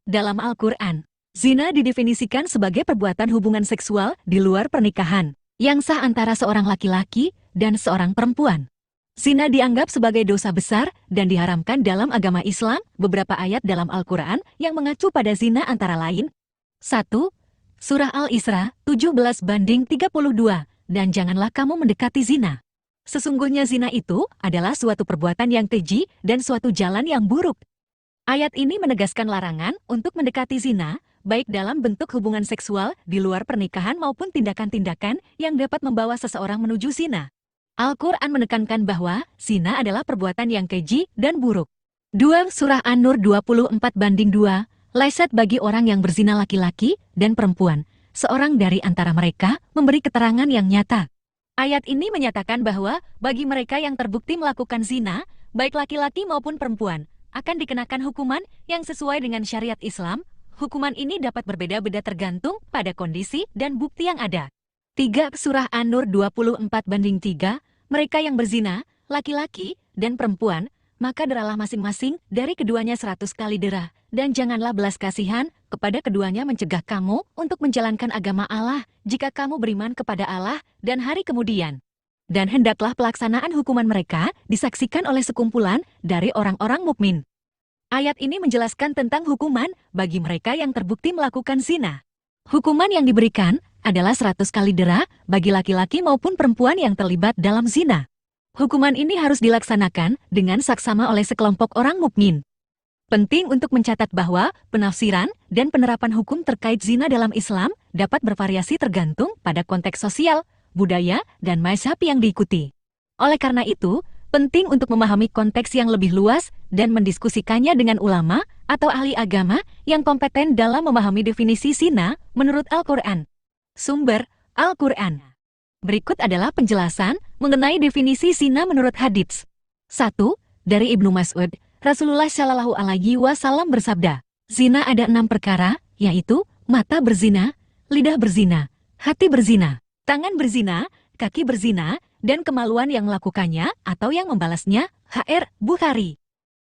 Dalam Al-Quran, zina didefinisikan sebagai perbuatan hubungan seksual di luar pernikahan, yang sah antara seorang laki-laki dan seorang perempuan. Zina dianggap sebagai dosa besar dan diharamkan dalam agama Islam. Beberapa ayat dalam Al-Quran yang mengacu pada zina antara lain. 1. Surah Al-Isra 17:32, dan janganlah kamu mendekati zina. Sesungguhnya zina itu adalah suatu perbuatan yang keji dan suatu jalan yang buruk. Ayat ini menegaskan larangan untuk mendekati zina, baik dalam bentuk hubungan seksual di luar pernikahan maupun tindakan-tindakan yang dapat membawa seseorang menuju zina. Al-Quran menekankan bahwa zina adalah perbuatan yang keji dan buruk. 2 Surah An-Nur 24:2, Laiset bagi orang yang berzina laki-laki dan perempuan, seorang dari antara mereka memberi keterangan yang nyata. Ayat ini menyatakan bahwa bagi mereka yang terbukti melakukan zina, baik laki-laki maupun perempuan, akan dikenakan hukuman yang sesuai dengan syariat Islam. Hukuman ini dapat berbeda-beda tergantung pada kondisi dan bukti yang ada. 3 Surah An-Nur 24:3, mereka yang berzina, laki-laki dan perempuan, maka deralah masing-masing dari keduanya 100 kali derah, dan janganlah belas kasihan kepada keduanya mencegah kamu untuk menjalankan agama Allah jika kamu beriman kepada Allah dan hari kemudian. Dan hendaklah pelaksanaan hukuman mereka disaksikan oleh sekumpulan dari orang-orang mukmin. Ayat ini menjelaskan tentang hukuman bagi mereka yang terbukti melakukan zina. Hukuman yang diberikan adalah 100 kali derah bagi laki-laki maupun perempuan yang terlibat dalam zina. Hukuman ini harus dilaksanakan dengan saksama oleh sekelompok orang mukmin. Penting untuk mencatat bahwa penafsiran dan penerapan hukum terkait zina dalam Islam dapat bervariasi tergantung pada konteks sosial, budaya, dan mazhab yang diikuti. Oleh karena itu, penting untuk memahami konteks yang lebih luas dan mendiskusikannya dengan ulama atau ahli agama yang kompeten dalam memahami definisi zina menurut Al-Quran. Sumber Al-Quran. Berikut adalah penjelasan mengenai definisi zina menurut hadits. 1. Dari Ibnu Mas'ud, Rasulullah Shallallahu Alaihi Wasallam bersabda, zina ada 6 perkara, yaitu mata berzina, lidah berzina, hati berzina, tangan berzina, kaki berzina, dan kemaluan yang melakukannya atau yang membalasnya. HR Bukhari.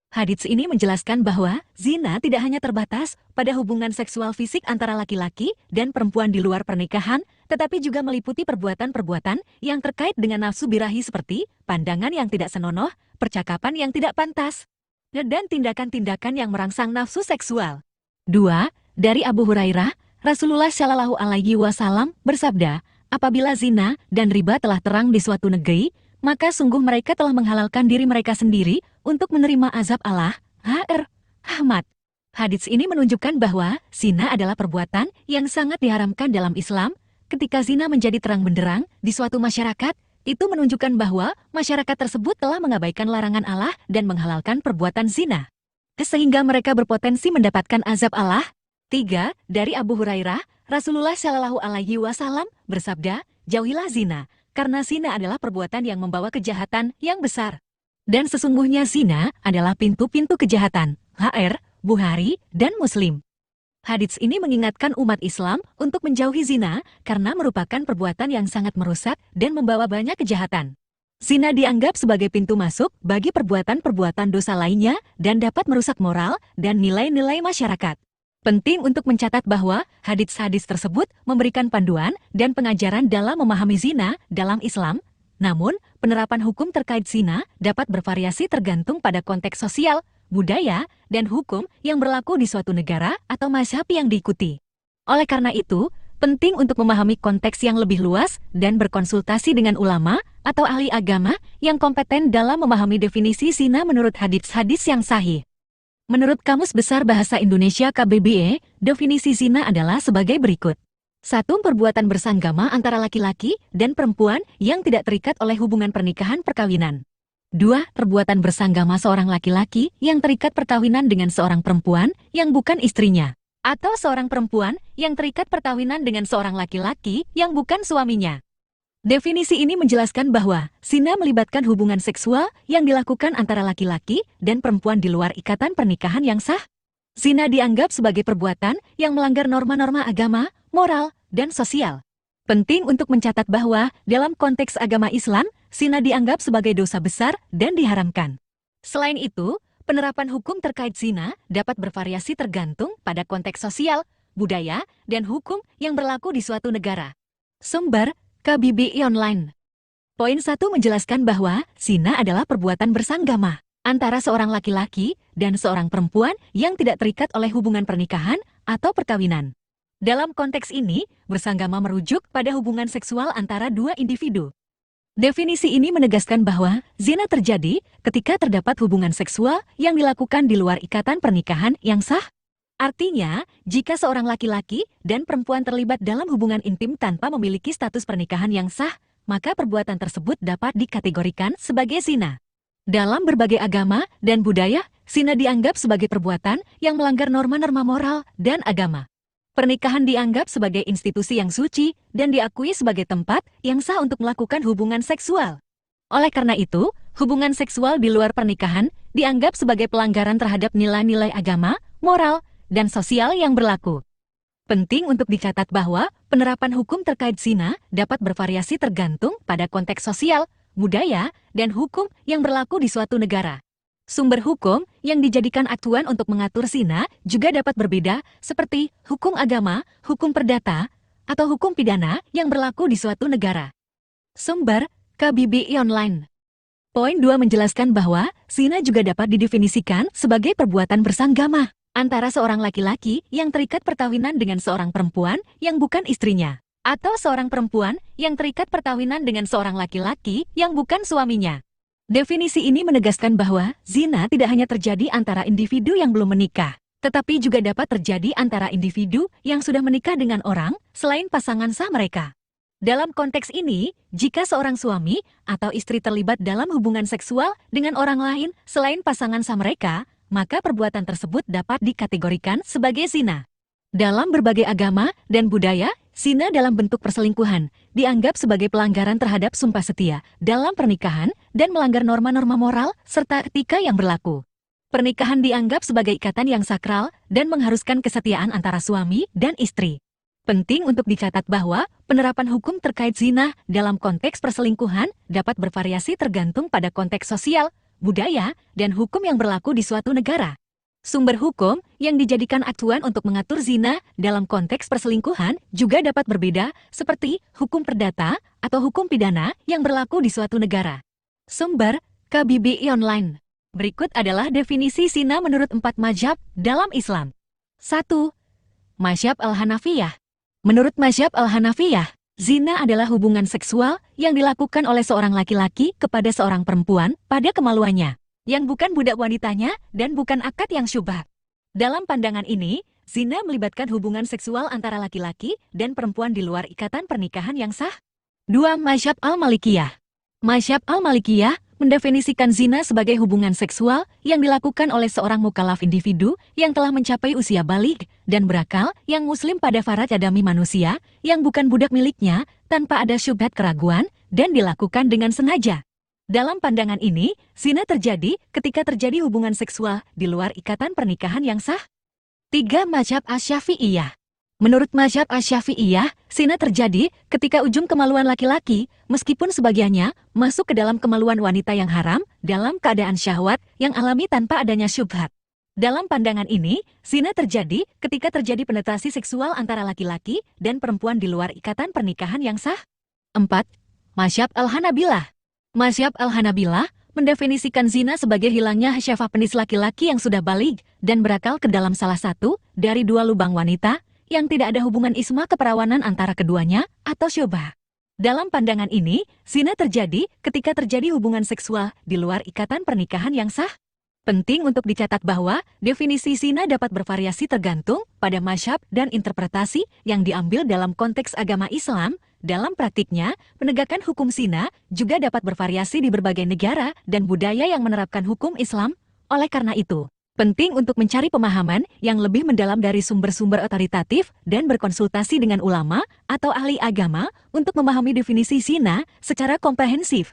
Hadits ini menjelaskan bahwa zina tidak hanya terbatas pada hubungan seksual fisik antara laki-laki dan perempuan di luar pernikahan, tetapi juga meliputi perbuatan-perbuatan yang terkait dengan nafsu birahi seperti pandangan yang tidak senonoh, percakapan yang tidak pantas, dan tindakan-tindakan yang merangsang nafsu seksual. 2. Dari Abu Hurairah, Rasulullah Shallallahu Alaihi Wasallam bersabda, apabila zina dan riba telah terang di suatu negeri, maka sungguh mereka telah menghalalkan diri mereka sendiri untuk menerima azab Allah. HR Ahmad. Hadits ini menunjukkan bahwa zina adalah perbuatan yang sangat diharamkan dalam Islam. Ketika zina menjadi terang benderang di suatu masyarakat, itu menunjukkan bahwa masyarakat tersebut telah mengabaikan larangan Allah dan menghalalkan perbuatan zina, sehingga mereka berpotensi mendapatkan azab Allah. 3. Dari Abu Hurairah, Rasulullah Shallallahu Alaihi Wasallam bersabda, jauhilah zina, karena zina adalah perbuatan yang membawa kejahatan yang besar. Dan sesungguhnya zina adalah pintu-pintu kejahatan. HR Bukhari dan Muslim. Hadits ini mengingatkan umat Islam untuk menjauhi zina karena merupakan perbuatan yang sangat merusak dan membawa banyak kejahatan. Zina dianggap sebagai pintu masuk bagi perbuatan-perbuatan dosa lainnya dan dapat merusak moral dan nilai-nilai masyarakat. Penting untuk mencatat bahwa hadits-hadits tersebut memberikan panduan dan pengajaran dalam memahami zina dalam Islam. Namun, penerapan hukum terkait zina dapat bervariasi tergantung pada konteks sosial, budaya, dan hukum yang berlaku di suatu negara atau mazhab yang diikuti. Oleh karena itu, penting untuk memahami konteks yang lebih luas dan berkonsultasi dengan ulama atau ahli agama yang kompeten dalam memahami definisi zina menurut hadits-hadits yang sahih. Menurut Kamus Besar Bahasa Indonesia KBBI, definisi zina adalah sebagai berikut. 1. Perbuatan bersanggama antara laki-laki dan perempuan yang tidak terikat oleh hubungan pernikahan perkawinan. 2. Perbuatan bersanggama seorang laki-laki yang terikat perkawinan dengan seorang perempuan yang bukan istrinya, atau seorang perempuan yang terikat perkawinan dengan seorang laki-laki yang bukan suaminya. Definisi ini menjelaskan bahwa zina melibatkan hubungan seksual yang dilakukan antara laki-laki dan perempuan di luar ikatan pernikahan yang sah. Zina dianggap sebagai perbuatan yang melanggar norma-norma agama, moral, dan sosial. Penting untuk mencatat bahwa dalam konteks agama Islam, zina dianggap sebagai dosa besar dan diharamkan. Selain itu, penerapan hukum terkait zina dapat bervariasi tergantung pada konteks sosial, budaya, dan hukum yang berlaku di suatu negara. Sumber KBBI Online. Poin 1 menjelaskan bahwa zina adalah perbuatan bersanggama antara seorang laki-laki dan seorang perempuan yang tidak terikat oleh hubungan pernikahan atau perkawinan. Dalam konteks ini, bersanggama merujuk pada hubungan seksual antara dua individu. Definisi ini menegaskan bahwa zina terjadi ketika terdapat hubungan seksual yang dilakukan di luar ikatan pernikahan yang sah. Artinya, jika seorang laki-laki dan perempuan terlibat dalam hubungan intim tanpa memiliki status pernikahan yang sah, maka perbuatan tersebut dapat dikategorikan sebagai zina. Dalam berbagai agama dan budaya, zina dianggap sebagai perbuatan yang melanggar norma-norma moral dan agama. Pernikahan dianggap sebagai institusi yang suci dan diakui sebagai tempat yang sah untuk melakukan hubungan seksual. Oleh karena itu, hubungan seksual di luar pernikahan dianggap sebagai pelanggaran terhadap nilai-nilai agama, moral, dan sosial yang berlaku. Penting untuk dicatat bahwa penerapan hukum terkait zina dapat bervariasi tergantung pada konteks sosial, budaya, dan hukum yang berlaku di suatu negara. Sumber hukum yang dijadikan acuan untuk mengatur zina juga dapat berbeda, seperti hukum agama, hukum perdata, atau hukum pidana yang berlaku di suatu negara. Sumber KBBI Online. Poin 2 menjelaskan bahwa zina juga dapat didefinisikan sebagai perbuatan bersanggama antara seorang laki-laki yang terikat perkawinan dengan seorang perempuan yang bukan istrinya, atau seorang perempuan yang terikat perkawinan dengan seorang laki-laki yang bukan suaminya. Definisi ini menegaskan bahwa zina tidak hanya terjadi antara individu yang belum menikah, tetapi juga dapat terjadi antara individu yang sudah menikah dengan orang selain pasangan sah mereka. Dalam konteks ini, jika seorang suami atau istri terlibat dalam hubungan seksual dengan orang lain selain pasangan sah mereka, maka perbuatan tersebut dapat dikategorikan sebagai zina. Dalam berbagai agama dan budaya, zina dalam bentuk perselingkuhan dianggap sebagai pelanggaran terhadap sumpah setia dalam pernikahan dan melanggar norma-norma moral serta etika yang berlaku. Pernikahan dianggap sebagai ikatan yang sakral dan mengharuskan kesetiaan antara suami dan istri. Penting untuk dicatat bahwa penerapan hukum terkait zina dalam konteks perselingkuhan dapat bervariasi tergantung pada konteks sosial, budaya, dan hukum yang berlaku di suatu negara. Sumber hukum yang dijadikan acuan untuk mengatur zina dalam konteks perselingkuhan juga dapat berbeda, seperti hukum perdata atau hukum pidana yang berlaku di suatu negara. Sumber KBBI Online. Berikut adalah definisi zina menurut 4 mazhab dalam Islam. 1. Mazhab Al-Hanafiyah. Menurut mazhab Al-Hanafiyah, zina adalah hubungan seksual yang dilakukan oleh seorang laki-laki kepada seorang perempuan pada kemaluannya, yang bukan budak wanitanya dan bukan akad yang syubhat. Dalam pandangan ini, zina melibatkan hubungan seksual antara laki-laki dan perempuan di luar ikatan pernikahan yang sah. 2. Mazhab Al-Malikiyah. Mazhab Al-Malikiyah mendefinisikan zina sebagai hubungan seksual yang dilakukan oleh seorang mukallaf individu yang telah mencapai usia baligh dan berakal yang muslim pada faraj adami manusia yang bukan budak miliknya tanpa ada syubhat keraguan dan dilakukan dengan sengaja. Dalam pandangan ini, zina terjadi ketika terjadi hubungan seksual di luar ikatan pernikahan yang sah. 3. Mazhab Asy-Syafi'iyah. Menurut mazhab Asy-Syafi'iyah, zina terjadi ketika ujung kemaluan laki-laki, meskipun sebagiannya masuk ke dalam kemaluan wanita yang haram, dalam keadaan syahwat yang alami tanpa adanya syubhat. Dalam pandangan ini, zina terjadi ketika terjadi penetrasi seksual antara laki-laki dan perempuan di luar ikatan pernikahan yang sah. 4. Mazhab Al-Hanabilah. Mazhab Al-Hanabilah mendefinisikan zina sebagai hilangnya syahwat penis laki-laki yang sudah baligh dan berakal ke dalam salah satu dari dua lubang wanita yang tidak ada hubungan isma keperawanan antara keduanya atau syubhah. Dalam pandangan ini, zina terjadi ketika terjadi hubungan seksual di luar ikatan pernikahan yang sah. Penting untuk dicatat bahwa definisi zina dapat bervariasi tergantung pada mazhab dan interpretasi yang diambil dalam konteks agama Islam. Dalam praktiknya, penegakan hukum zina juga dapat bervariasi di berbagai negara dan budaya yang menerapkan hukum Islam. Oleh karena itu, penting untuk mencari pemahaman yang lebih mendalam dari sumber-sumber otoritatif dan berkonsultasi dengan ulama atau ahli agama untuk memahami definisi zina secara komprehensif.